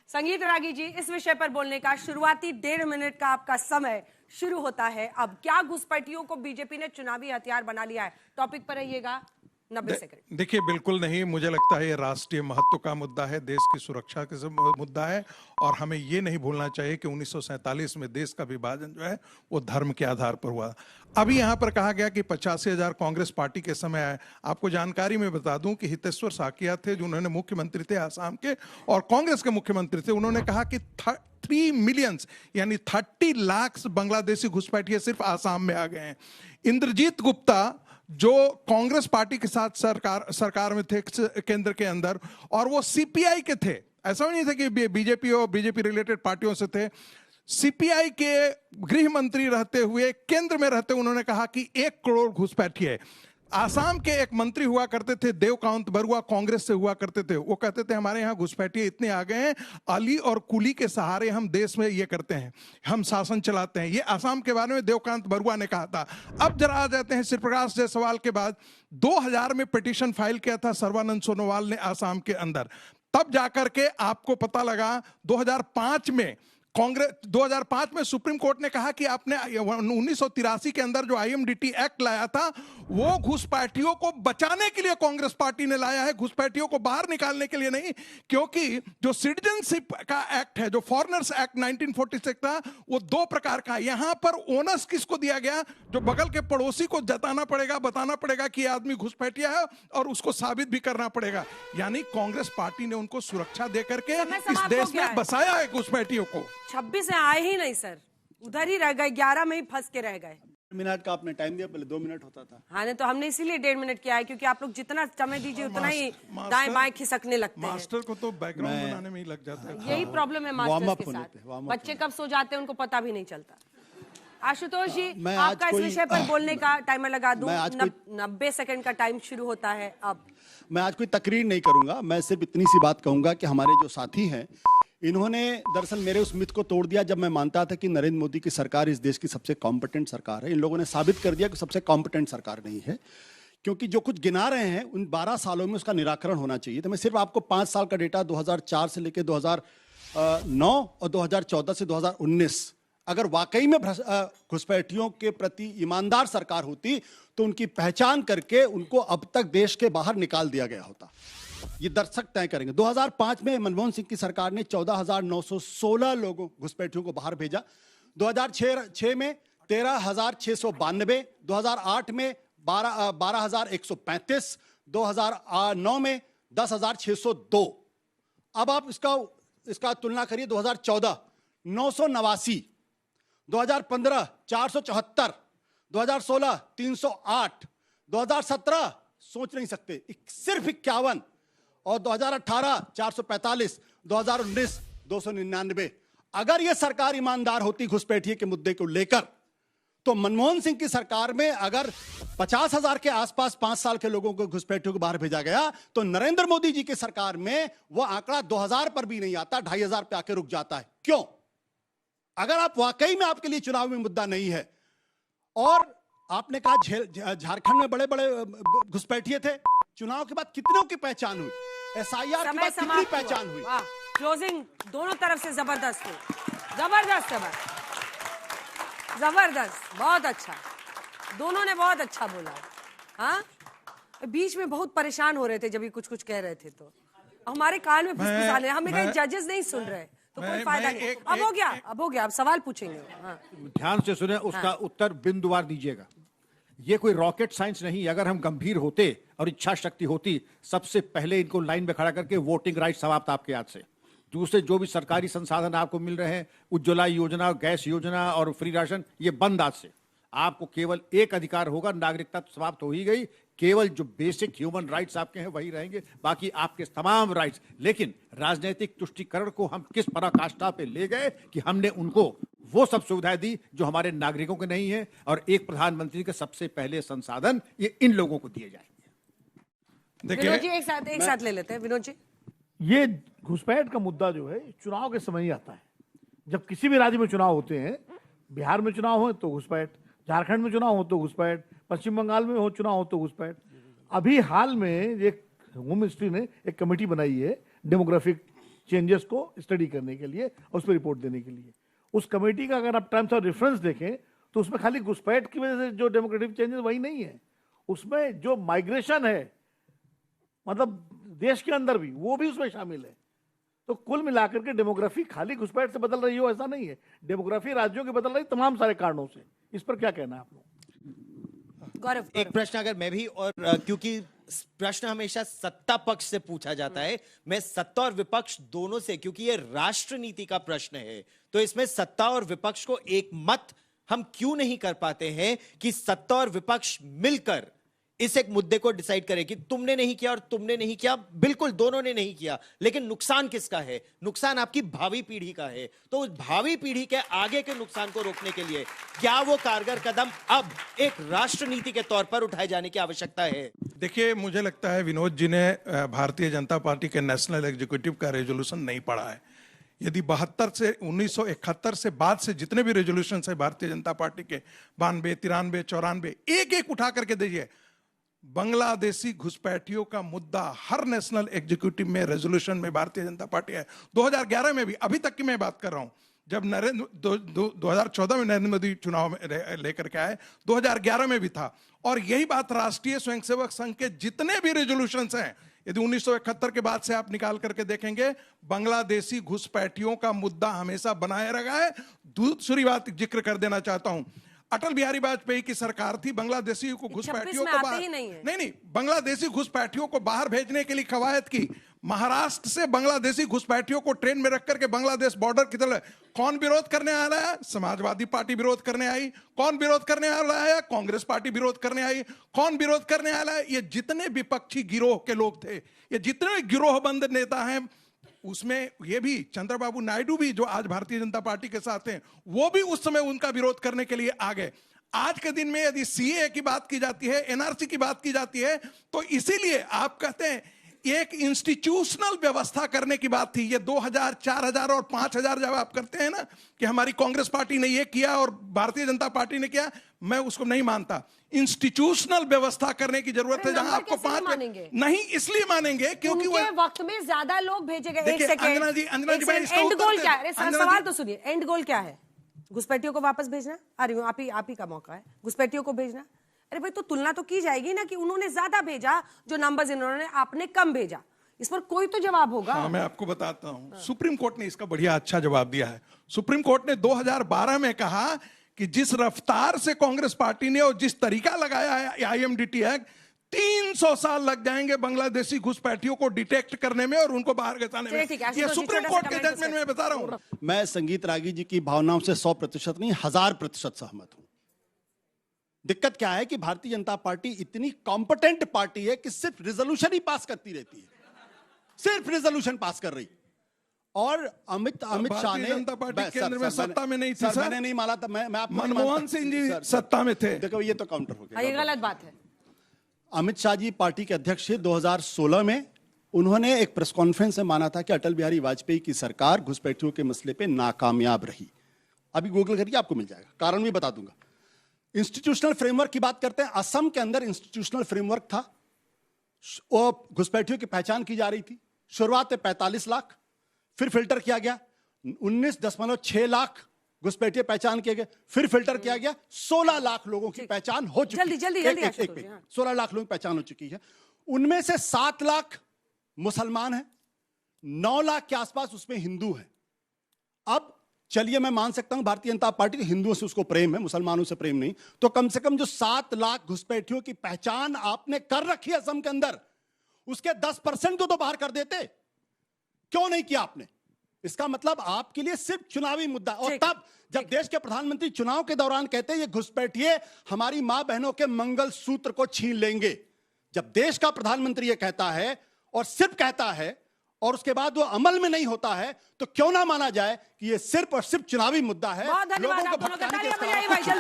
संगीत रागी जी, इस विषय पर बोलने का शुरुआती 1.5 मिनट का आपका समय शुरू होता है। अब क्या घुसपैठियों को बीजेपी ने चुनावी हथियार बना लिया है? टॉपिक पर रहिएगा। 90 सेकंड। देखिए, बिल्कुल नहीं। मुझे लगता है ये राष्ट्रीय महत्व का मुद्दा है, देश की सुरक्षा का मुद्दा है। और हमें ये नहीं भूलना चाहिए कि 1947 में देश का विभाजन जो है वो धर्म के आधार पर हुआ। अभी यहाँ पर कहा गया कि 85,000 कांग्रेस पार्टी के समय आए। आपको जानकारी में बता दूं कि हितेश्वर साकिया थे, जो उन्होंने मुख्यमंत्री थे आसाम के और कांग्रेस के मुख्यमंत्री थे। उन्होंने कहा कि 3 मिलियंस यानी 30 लाख बांग्लादेशी घुसपैठिए सिर्फ आसाम में आ गए हैं। इंद्रजीत गुप्ता जो कांग्रेस पार्टी के साथ सरकार में थे केंद्र के अंदर, और वो सीपीआई के थे, ऐसा नहीं था कि बीजेपी और बीजेपी रिलेटेड पार्टियों से थे। सीपीआई के गृह मंत्री रहते हुए, केंद्र में रहते, उन्होंने कहा कि 1 करोड़ घुसपैठिए। आसाम के एक मंत्री हुआ करते थे, देवकांत बरुआ, कांग्रेस से हुआ करते थे। वो कहते थे हमारे यहाँ घुसपैठिए इतने आ गए हैं, अली और कुली के सहारे हम देश में ये करते हैं, हम शासन चलाते हैं। ये आसाम के बारे में देवकांत बरुआ ने कहा था। अब जरा आ जाते हैं शिवप्रकाश जायसवाल के बाद। 2000 में पिटीशन फाइल किया था सर्बानंद सोनोवाल ने आसाम के अंदर। तब जाकर के आपको पता लगा 2005 में कांग्रेस 2005 में सुप्रीम कोर्ट ने कहा कि आपने 1983 के अंदर जो आईएमडीटी एक्ट लाया था वो घुसपैठियों को बचाने के लिए कांग्रेस पार्टी ने लाया है, घुसपैठियों को बाहर निकालने के लिए नहीं। क्योंकि जो सिटीजनशिप का एक्ट है, जो फॉरेनर्स एक्ट 1946 था, वो 2 प्रकार का है। यहां पर ओनर्स किसको दिया गया? जो बगल के पड़ोसी को जताना पड़ेगा, बताना पड़ेगा कि यह आदमी घुसपैठिया है और उसको साबित भी करना पड़ेगा। यानी कांग्रेस पार्टी ने उनको सुरक्षा देकर के इस देश में बसाया है घुसपैठियों को। 26 से आए ही नहीं सर, उधर ही रह गए, 11 में ही फंस के रह गए। मिनट का आपने टाइम दिया, पहले 2 मिनट होता था। हाँ नहीं, तो हमने इसीलिए 1.5 मिनट किया है, क्योंकि आप लोग जितना समय दीजिए उतना ही दाएं बाएं खिसकने लगते हैं। मास्टर को तो बैकग्राउंड बनाने में ही लग जाता है। यही प्रॉब्लम है मास्टर्स के साथ, बच्चे कब सो जाते हैं उनको पता भी नहीं चलता। आशुतोष जी, आपका इस विषय पर बोलने का टाइमर लगा दूं। 90 सेकंड का टाइम शुरू होता है। अब मैं आज कोई तकरीर नहीं करूंगा, मैं सिर्फ इतनी सी बात कहूंगा कि हमारे जो साथी हैं, इन्होंने दरअसल मेरे उस मिथ को तोड़ दिया। जब मैं मानता था कि नरेंद्र मोदी की सरकार इस देश की सबसे कॉम्पिटेंट सरकार है, इन लोगों ने साबित कर दिया कि सबसे कॉम्पिटेंट सरकार नहीं है। क्योंकि जो कुछ गिना रहे हैं उन 12 सालों में उसका निराकरण होना चाहिए। तो मैं सिर्फ आपको 5 साल का डेटा 2004 से लेकर 2009 और 2014 से 2019, अगर वाकई में घुसपैठियों के प्रति ईमानदार सरकार होती तो उनकी पहचान करके उनको अब तक देश के बाहर निकाल दिया गया होता। ये दर्शक तय करेंगे। 2005 में मनमोहन सिंह की सरकार ने 14,916 लोगों घुसपैठियों को बाहर भेजा। 2006 में 13,692, 2008 में 12,135, 2009 में 10,602। अब आप इसका तुलना करिए। 2014 989, 2015 474, 2016 308, 2017 सोच नहीं सकते सिर्फ 51, और 2018 445, 2019 299। अगर यह सरकार ईमानदार होती घुसपैठिए के मुद्दे को लेकर, तो मनमोहन सिंह की सरकार में अगर 50,000 के आसपास 5 साल के लोगों को घुसपैठियों को बाहर भेजा गया, तो नरेंद्र मोदी जी की सरकार में वह आंकड़ा 2,000 पर भी नहीं आता, 2,500 पे आके रुक जाता है। क्यों? अगर आप वाकई में आपके लिए चुनाव में मुद्दा नहीं है, और आपने कहा झारखंड में बड़े बड़े घुसपैठिए थे, चुनाव के बाद कितनों की पहचान हुई? एसआईआर के बाद कितनी पहचान हुई? क्लोजिंग दोनों तरफ से जबरदस्त हुई, जबरदस्त, बहुत अच्छा, दोनों ने बहुत अच्छा बोला। हाँ, बीच में बहुत परेशान हो रहे थे जब ये कुछ कह रहे थे, तो हमारे कान में फुसफुसा रहे, हमें कहीं जजेस नहीं सुन रहे, तो कोई फायदा नहीं। अब हो गया, अब सवाल पूछेंगे। हाँ। ध्यान से सुने, उसका उत्तर बिंदुवार दीजिएगा। ये कोई रॉकेट साइंस नहीं। अगर हम गंभीर होते और इच्छा शक्ति होती, सबसे पहले इनको लाइन में खड़ा करके वोटिंग राइट समाप्त आपके हाथ से। दूसरे जो भी सरकारी संसाधन आपको मिल रहे हैं, उज्ज्वला योजना, गैस योजना और फ्री राशन, ये बंद आज से। आपको केवल एक अधिकार होगा, नागरिकता तो समाप्त हो ही गई, केवल जो बेसिक ह्यूमन राइट्स आपके हैं वही रहेंगे, बाकी आपके तमाम राइट्स। लेकिन राजनीतिक तुष्टीकरण को हम किस पराकाष्ठा पे ले गए कि हमने उनको वो सब सुविधाएं दी जो हमारे नागरिकों के नहीं है, और एक प्रधानमंत्री के सबसे पहले संसाधन ये इन लोगों को दिए जाएंगे। विनोद जी एक साथ ले लेते हैं। विनोद जी, ये घुसपैठ का मुद्दा जो है चुनाव के समय ही आता है। जब किसी भी राज्य में चुनाव होते हैं, बिहार में चुनाव हो तो घुसपैठ, झारखंड में चुनाव हो तो घुसपैठ, पश्चिम बंगाल में हो चुनाव हो तो घुसपैठ। अभी हाल में एक होम मिनिस्ट्री ने एक कमेटी बनाई है डेमोग्राफिक चेंजेस को स्टडी करने के लिए और उस पर रिपोर्ट देने के लिए। उस कमेटी का अगर आप टर्म्स ऑफ रेफरेंस देखें तो उसमें खाली घुसपैठ की वजह से जो डेमोक्रेटिक चेंजेस वही नहीं है, उसमें जो माइग्रेशन है मतलब देश के अंदर भी, वो भी उसमें शामिल है। तो कुल मिलाकर के डेमोग्राफी खाली घुसपैठ से बदल रही हो ऐसा नहीं है, डेमोग्राफी राज्यों की बदल रही तमाम सारे कारणों से। इस पर क्या कहना है आप लोग? गौरव, एक प्रश्न अगर मैं भी, और क्योंकि प्रश्न हमेशा सत्ता पक्ष से पूछा जाता है, मैं सत्ता और विपक्ष दोनों से, क्योंकि ये राष्ट्र नीति का प्रश्न है, तो इसमें सत्ता और विपक्ष को एक मत हम क्यों नहीं कर पाते हैं कि सत्ता और विपक्ष मिलकर इस एक मुद्दे को डिसाइड करें कि तुमने नहीं किया और तुमने नहीं किया, बिल्कुल दोनों ने नहीं किया, लेकिन नुकसान किसका है? नुकसान आपकी भावी पीढ़ी का है। तो उस भावी पीढ़ी के आगे के नुकसान को रोकने के लिए क्या वो कारगर कदम अब एक राष्ट्र नीति के तौर पर उठाए जाने की आवश्यकता है? देखिए, मुझे लगता है विनोद जी ने भारतीय जनता पार्टी के नेशनल एग्जीक्यूटिव का रेजोल्यूशन नहीं पढ़ा है। यदि 72 से 1971 से बाद से जितने भी रेजोल्यूशन है भारतीय जनता पार्टी के, 92, 93, 94, एक एक उठा करके देखिए, बांग्लादेशी घुसपैठियों का मुद्दा हर नेशनल एग्जीक्यूटिव में, रेजोल्यूशन में भारतीय जनता पार्टी है। 2011 में भी, अभी तक की मैं बात कर रहा हूं, जब 2014 में नरेंद्र मोदी चुनाव में लेकर के आए, 2011 में भी था। और यही बात राष्ट्रीय स्वयंसेवक संघ के जितने भी रेजोल्यूशंस हैं, यदि 1971 के बाद से आप निकाल करके देखेंगे, बांग्लादेशी घुसपैठियों का मुद्दा हमेशा बनाए रखा है। दूसरी बात जिक्र कर देना चाहता हूं, अटल बिहारी वाजपेयी की सरकार थी, बांग्लादेशी को घुसपैठियों को बाहर नहीं, बांग्लादेशी घुसपैठियों को बाहर भेजने के लिए कवायद की। महाराष्ट्र से बांग्लादेशी घुसपैठियों को ट्रेन में रख करके बांग्लादेश बॉर्डर की तरफ कौन विरोध करने आ रहा है? समाजवादी पार्टी विरोध करने आई। कौन विरोध करने आ रहा है? कांग्रेस पार्टी विरोध करने आई। कौन विरोध करने आ रहा है? ये जितने विपक्षी गिरोह के लोग थे, ये जितने गिरोहबंद नेता हैं, उसमें ये भी चंद्रबाबू नायडू भी, जो आज भारतीय जनता पार्टी के साथ हैं, वो भी उस समय उनका विरोध करने के लिए आ गए। आज के दिन में यदि सीए की बात की जाती है, एनआरसी की बात की जाती है, तो इसीलिए आप कहते हैं एक इंस्टीट्यूशनल व्यवस्था करने की बात थी। ये 2000, 4000 और 5000 जब आप करते हैं ना कि हमारी कांग्रेस पार्टी ने ये किया और भारतीय जनता पार्टी ने किया, मैं उसको नहीं मानता। इंस्टीट्यूशनल व्यवस्था करने की जरूरत है, जहां आपको 5 नहीं, इसलिए मानेंगे क्योंकि उनके वक्त में ज्यादा लोग भेजे गए। एक सेकंड, अंजना जी, एंड गोल क्या है? सवाल तो सुनिए, एंड गोल क्या है? घुसपैठियों को वापस भेजना? अरे आप ही का मौका है, घुसपैठियों को भेजना। अरे भाई, तो तुलना तो की जाएगी ना कि उन्होंने ज्यादा भेजा, जो नंबर्स इन्होंने, आपने कम भेजा। इस पर कोई तो जवाब होगा। हाँ, मैं आपको बताता हूं। सुप्रीम कोर्ट ने इसका बढ़िया अच्छा जवाब दिया है। सुप्रीम कोर्ट ने 2012 में कहा कि जिस रफ्तार से कांग्रेस पार्टी ने और जिस तरीका लगाया है आईएमडीटी एक्ट, 300 साल लग जाएंगे बांग्लादेशी घुसपैठियों को डिटेक्ट करने में और उनको बाहर घसाने में। ये सुप्रीम कोर्ट के जजमेंट में बता रहा हूं। मैं संगीत रागी जी की भावनाओं से 100% नहीं, 1000% सहमत हूं। दिक्कत क्या है कि भारतीय जनता पार्टी इतनी कॉम्पिटेंट पार्टी है कि सिर्फ रिजोल्यूशन ही पास करती रहती है, सिर्फ रिजोल्यूशन पास कर रही। और अमित शाह ने, जनता पार्टी केंद्र में सत्ता में नहीं थी सर, मैंने नहीं माना था। मैं आपको मनमोहन सिंह जी सत्ता में थे। देखो, ये तो काउंटर हो गया, ये गलत बात है। अमित शाह जी पार्टी के अध्यक्ष थे 2016 में। उन्होंने एक प्रेस कॉन्फ्रेंस में माना था कि अटल बिहारी वाजपेयी की सरकार घुसपैठियों के मसले पे नाकामयाब रही। अभी गूगल करिए, आपको मिल जाएगा, कारण भी बता दूंगा। इंस्टीट्यूशनल फ्रेमवर्क की बात करते हैं, असम के अंदर इंस्टीट्यूशनल फ्रेमवर्क था, वो घुसपैठियों की पहचान की जा रही थी। शुरुआत में 45 लाख, फिर फिल्टर किया गया 19.6 लाख घुसपैठिए पहचान किए गए, फिर फिल्टर किया गया 16 लाख लोगों की पहचान हो चुकी है। जल्दी 16 लाख लोगों की पहचान हो चुकी है। उनमें से 7 लाख मुसलमान हैं, 9 लाख के आसपास उसमें हिंदू हैं। अब चलिए, मैं मान सकता हूं भारतीय जनता पार्टी के हिंदुओं से उसको प्रेम है, मुसलमानों से प्रेम नहीं, तो कम से कम जो 7 लाख घुसपैठियों की पहचान आपने कर रखी है असम के अंदर, उसके 10% को तो बाहर कर देते। क्यों नहीं किया आपने? इसका मतलब आपके लिए सिर्फ चुनावी मुद्दा। और तब जब देश के प्रधानमंत्री चुनाव के दौरान कहते हैं ये घुसपैठिए हमारी मां बहनों के मंगल सूत्र को छीन लेंगे, जब देश का प्रधानमंत्री ये कहता है और सिर्फ कहता है और उसके बाद वो अमल में नहीं होता है, तो क्यों ना माना जाए कि ये सिर्फ और सिर्फ चुनावी मुद्दा है। बहुत धन्यवाद। लोगों को भटकाने के